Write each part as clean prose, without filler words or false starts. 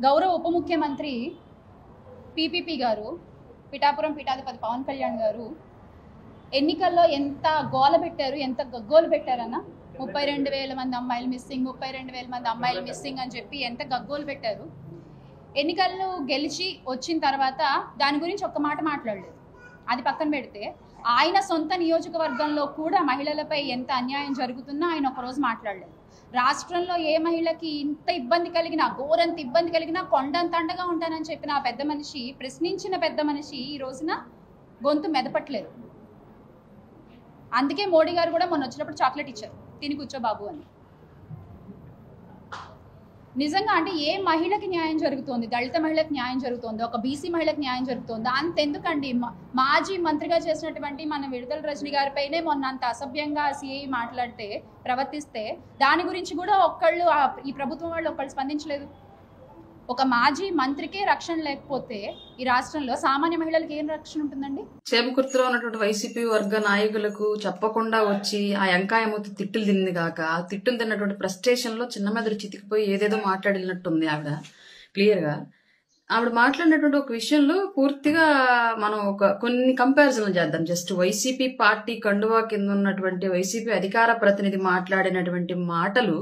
గౌరవ ఉప ముఖ్యమంత్రి పీపీపీ గారు, పిఠాపురం పీఠాధిపతి పవన్ కళ్యాణ్ గారు ఎన్నికల్లో ఎంత గోల పెట్టారు, ఎంత గగ్గోలు పెట్టారన్న. 32,000 మంది అమ్మాయిలు మిస్సింగ్, 32,000 మంది అమ్మాయిలు మిస్సింగ్ అని చెప్పి ఎంత గగ్గోలు పెట్టారు. ఎన్నికల్లో గెలిచి వచ్చిన తర్వాత దాని గురించి ఒక్క మాట మాట్లాడలేదు. అది పక్కన పెడితే ఆయన సొంత నియోజకవర్గంలో కూడా మహిళలపై ఎంత అన్యాయం జరుగుతున్నా ఆయన ఒకరోజు మాట్లాడలేదు. రాష్ట్రంలో ఏ మహిళకి ఇంత ఇబ్బంది కలిగినా, ఘోరంత ఇబ్బంది కలిగినా కొండంత అండగా ఉంటానని చెప్పిన ఆ పెద్ద మనిషి, ప్రశ్నించిన పెద్ద మనిషి ఈ రోజున గొంతు మెదపట్లేదు. అందుకే మోడీ గారు కూడా మొన్న వచ్చినప్పుడు చాక్లెట్ ఇచ్చారు, తిని కూర్చో బాబు అని. నిజంగా అంటే ఏ మహిళకి న్యాయం జరుగుతోంది? దళిత మహిళకి న్యాయం జరుగుతోంది, ఒక బీసీ మహిళకి న్యాయం జరుగుతోంది. అంతెందుకండి, మాజీ మంత్రిగా చేసినటువంటి మన విడుదల రజని గారిపైనే మొన్న అంత అసభ్యంగా సిఐ మాట్లాడితే, ప్రవర్తిస్తే దాని గురించి కూడా ఒక్కళ్ళు ఈ ప్రభుత్వం వాళ్ళు ఒక్కళ్ళు స్పందించలేదు. ఒక మాజీ మంత్రికే రక్షణ లేకపోతే ఈ రాష్ట్రంలో సామాన్య మహిళలకు ఏం రక్షణ ఉంటుందండి? చేమకుర్తిలో ఉన్నటువంటి వైసీపీ వర్గ నాయకులకు చెప్పకుండా వచ్చి ఆ ఎంకాయమూతి తిట్టులు తింది కాక, ఆ తిట్టులు తిన్నటువంటి ఫ్రస్ట్రేషన్ లో చిన్న మెదడు చితికిపోయి ఏదేదో మాట్లాడినట్టుంది ఆవిడ. క్లియర్ గా ఆవిడ మాట్లాడినటువంటి ఒక విషయంలో పూర్తిగా మనం కొన్ని కంపారిజన్లు చేద్దాం. జస్ట్ వైసీపీ పార్టీ కండువా కింద ఉన్నటువంటి వైసీపీ అధికార ప్రతినిధి మాట్లాడినటువంటి మాటలు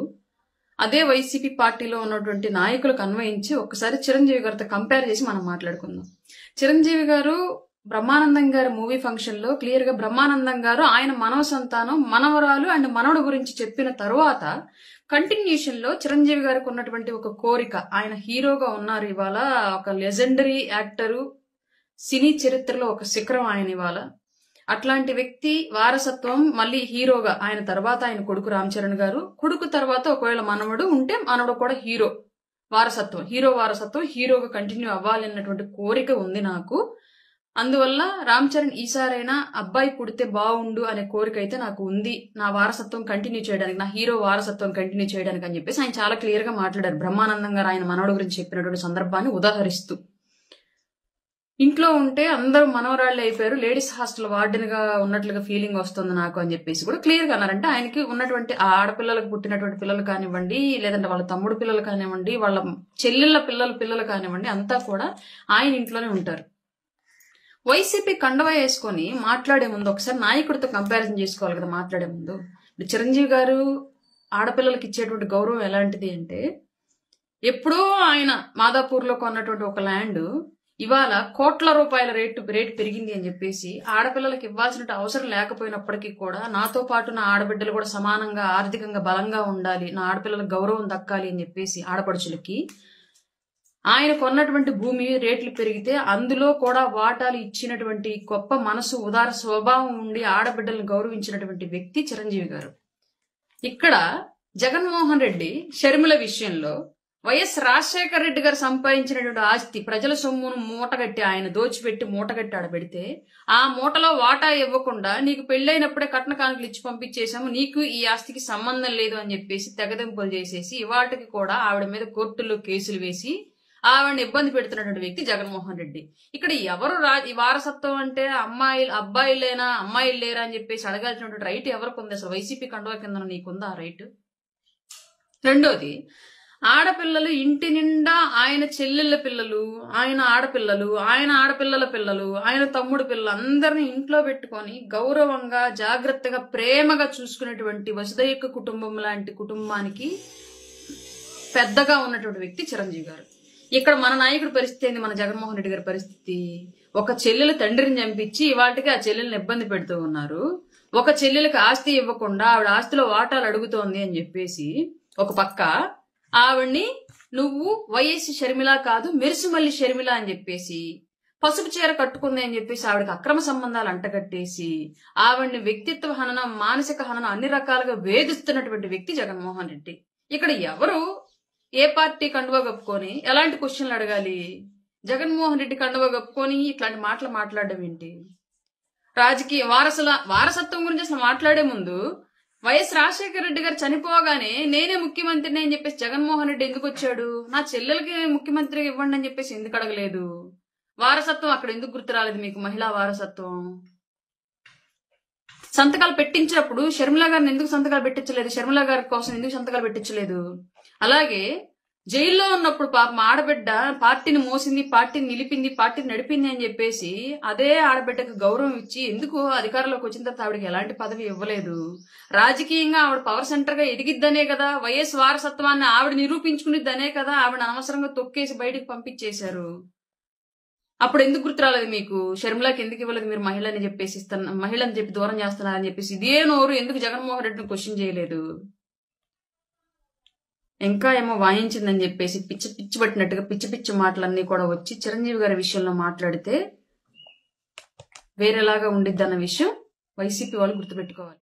అదే వైసీపీ పార్టీలో ఉన్నటువంటి నాయకులకు అన్వయించి ఒక్కసారి చిరంజీవి గారితో కంపేర్ చేసి మనం మాట్లాడుకుందాం. చిరంజీవి గారు బ్రహ్మానందం గారి మూవీ ఫంక్షన్ లో క్లియర్ గా బ్రహ్మానందం గారు ఆయన మనవ సంతానం, మనవరాలు అండ్ మనవడు గురించి చెప్పిన తరువాత కంటిన్యూషన్ లో చిరంజీవి గారికి ఉన్నటువంటి ఒక కోరిక, ఆయన హీరోగా ఉన్నారు ఇవాళ, ఒక లెజెండరీ యాక్టరు, సినీ చరిత్రలో ఒక శిఖరం ఆయన ఇవాళ. అట్లాంటి వ్యక్తి వారసత్వం మళ్ళీ హీరోగా, ఆయన తర్వాత ఆయన కొడుకు రామ్ చరణ్ గారు, కొడుకు తర్వాత ఒకవేళ మనవడు ఉంటే మనవడు కూడా హీరో వారసత్వం హీరోగా కంటిన్యూ అవ్వాలి అన్నటువంటి కోరిక ఉంది నాకు. అందువల్ల రామ్ చరణ్ ఈసారైనా అబ్బాయి పుడితే బాగుండు అనే కోరిక అయితే నాకు ఉంది, నా వారసత్వం కంటిన్యూ చేయడానికి, నా హీరో వారసత్వం కంటిన్యూ చేయడానికి అని చెప్పేసి ఆయన చాలా క్లియర్ గా మాట్లాడారు. బ్రహ్మానందం గారు ఆయన మనవడు గురించి చెప్పినటువంటి సందర్భాన్ని ఉదాహరిస్తూ, ఇంట్లో ఉంటే అందరూ మనవరాళ్లు అయిపోయారు, లేడీస్ హాస్టల్ వార్డెన్ గా ఉన్నట్లుగా ఫీలింగ్ వస్తుంది నాకు అని చెప్పేసి కూడా క్లియర్ గా అన్నారంటే, ఆయనకి ఉన్నటువంటి ఆ ఆడపిల్లలకు పుట్టినటువంటి పిల్లలు కానివ్వండి, లేదంటే వాళ్ళ తమ్ముడు పిల్లలు కానివ్వండి, వాళ్ళ చెల్లెళ్ళ పిల్లలు కానివ్వండి, అంతా కూడా ఆయన ఇంట్లోనే ఉంటారు. వైసీపీ కండవ వేసుకొని మాట్లాడే ముందు ఒకసారి నాయకుడితో కంపారిజన్ చేసుకోవాలి కదా మాట్లాడే ముందు. చిరంజీవి గారు ఆడపిల్లలకి ఇచ్చేటువంటి గౌరవం ఎలాంటిది అంటే, ఎప్పుడో ఆయన మాదాపూర్ లో కొన్నటువంటి ఒక ల్యాండ్ ఇవాళ కోట్ల రూపాయల రేటు పెరిగింది అని చెప్పేసి ఆడపిల్లలకి ఇవ్వాల్సిన అవసరం లేకపోయినప్పటికీ కూడా, నాతో పాటు నా ఆడబిడ్డలు కూడా సమానంగా ఆర్థికంగా బలంగా ఉండాలి, నా ఆడపిల్లలకు గౌరవం దక్కాలి అని చెప్పేసి ఆడపడుచులకి ఆయన కొన్నటువంటి భూమి రేట్లు పెరిగితే అందులో కూడా వాటాలు ఇచ్చినటువంటి గొప్ప మనసు, ఉదార స్వభావం ఉండి ఆడబిడ్డలను గౌరవించినటువంటి వ్యక్తి చిరంజీవి గారు. ఇక్కడ జగన్మోహన్ రెడ్డి షర్మిల విషయంలో వైఎస్ రాజశేఖర రెడ్డి గారు సంపాదించినటువంటి ఆస్తి, ప్రజల సొమ్మును మూటగట్టి ఆయన దోచిపెట్టి మూటగట్టి ఆడబెడితే, ఆ మూటలో వాటా ఇవ్వకుండా నీకు పెళ్లైనప్పుడే కట్న కానుకలు ఇచ్చి పంపించేశాము, నీకు ఈ ఆస్తికి సంబంధం లేదు అని చెప్పేసి తెగదెంపులు చేసేసి ఇవాటికి కూడా ఆవిడ మీద కోర్టుల్లో కేసులు వేసి ఆవిడని ఇబ్బంది పెడుతున్నటువంటి వ్యక్తి జగన్మోహన్ రెడ్డి. ఇక్కడ ఎవరు ఈ వారసత్వం అంటే అబ్బాయిలేనా అమ్మాయిలు లేరా అని చెప్పేసి అడగాల్సినటువంటి రైట్ ఎవరికి ఉంది? అసలు వైసీపీ కండువా కింద నీకుందా ఆ రైట్? రెండోది, ఆడపిల్లలు ఇంటి నిండా ఆయన చెల్లెళ్ళ పిల్లలు, ఆయన ఆడపిల్లలు, ఆయన ఆడపిల్లల పిల్లలు, ఆయన తమ్ముడు పిల్లలు అందరినీ ఇంట్లో పెట్టుకొని గౌరవంగా జాగ్రత్తగా ప్రేమగా చూసుకునేటువంటి వసుదైక కుటుంబం లాంటి కుటుంబానికి పెద్దగా ఉన్నటువంటి వ్యక్తి చిరంజీవి గారు. ఇక్కడ మన నాయకుడి పరిస్థితి ఏంది? మన జగన్మోహన్ రెడ్డి గారి పరిస్థితి, ఒక చెల్లెలు తండ్రిని చంపించి ఇవాటికి ఆ చెల్లెల్ని ఇబ్బంది పెడుతూ ఉన్నారు. ఒక చెల్లెలకు ఆస్తి ఇవ్వకుండా ఆవిడ ఆస్తిలో వాటాలు అడుగుతోంది అని చెప్పేసి ఒక పక్క ఆవిడ్ని నువ్వు వైఎస్ షర్మిల కాదు మెరుసుమల్లి షర్మిల అని చెప్పేసి, పసుపు చీర కట్టుకుంది అని చెప్పేసి ఆవిడకి అక్రమ సంబంధాలు అంటగట్టేసి ఆవిడ్ని వ్యక్తిత్వ హననం, మానసిక హననం అన్ని రకాలుగా వేధిస్తున్నటువంటి వ్యక్తి జగన్మోహన్ రెడ్డి. ఇక్కడ ఎవరు ఏ పార్టీ కండువా కప్పుకొని ఎలాంటి క్వశ్చన్లు అడగాలి? జగన్మోహన్ రెడ్డి కండువా కప్పుకొని ఇట్లాంటి మాటలు మాట్లాడడం ఏంటి? రాజకీయ వారసత్వం గురించి అసలు మాట్లాడే ముందు వైఎస్ రాజశేఖర రెడ్డి గారు చనిపోగానే నేనే ముఖ్యమంత్రిని అని చెప్పేసి జగన్మోహన్ రెడ్డి ఎందుకు వచ్చాడు? నా చెల్లెలకి ముఖ్యమంత్రి ఇవ్వండి అని చెప్పేసి ఎందుకు అడగలేదు? వారసత్వం అక్కడ ఎందుకు గుర్తు రాలేదు మీకు? మహిళా వారసత్వం సంతకాలు పెట్టించినప్పుడు షర్మిల గారిని ఎందుకు సంతకాలు పెట్టించలేదు? షర్మిల గారి కోసం ఎందుకు సంతకాలు పెట్టించలేదు? అలాగే జైల్లో ఉన్నప్పుడు పాపం ఆడబిడ్డ పార్టీని మోసింది, పార్టీని నిలిపింది, పార్టీని నడిపింది అని చెప్పేసి అదే ఆడబిడ్డకు గౌరవం ఇచ్చి ఎందుకు అధికారంలోకి వచ్చిన తర్వాత ఆవిడకి ఎలాంటి పదవి ఇవ్వలేదు? రాజకీయంగా ఆవిడ పవర్ సెంటర్ గా ఎదిగిద్దనే కదా, వైఎస్ వారసత్వాన్ని ఆవిడ నిరూపించుకునిద్దనే కదా ఆవిడ అనవసరంగా తొక్కేసి బయటికి పంపించేశారు. అప్పుడు ఎందుకు గుర్తు రాలేదు మీకు? షర్మిలాకి ఎందుకు ఇవ్వలేదు మీరు మహిళని చెప్పేసి, మహిళని చెప్పి దూరం చేస్తున్నారని చెప్పేసి ఇదే నోరు ఎందుకు జగన్మోహన్ రెడ్డిని క్వశ్చన్ చేయలేదు? ఇంకా ఏమో వాయించిందని చెప్పేసి పిచ్చి పిచ్చి పట్టినట్టుగా పిచ్చి పిచ్చి మాటలన్నీ కూడా వచ్చి చిరంజీవి గారి విషయంలో మాట్లాడితే వేరేలాగా ఉండిద్దన్న విషయం వైసీపీ వాళ్ళు గుర్తుపెట్టుకోవాలి.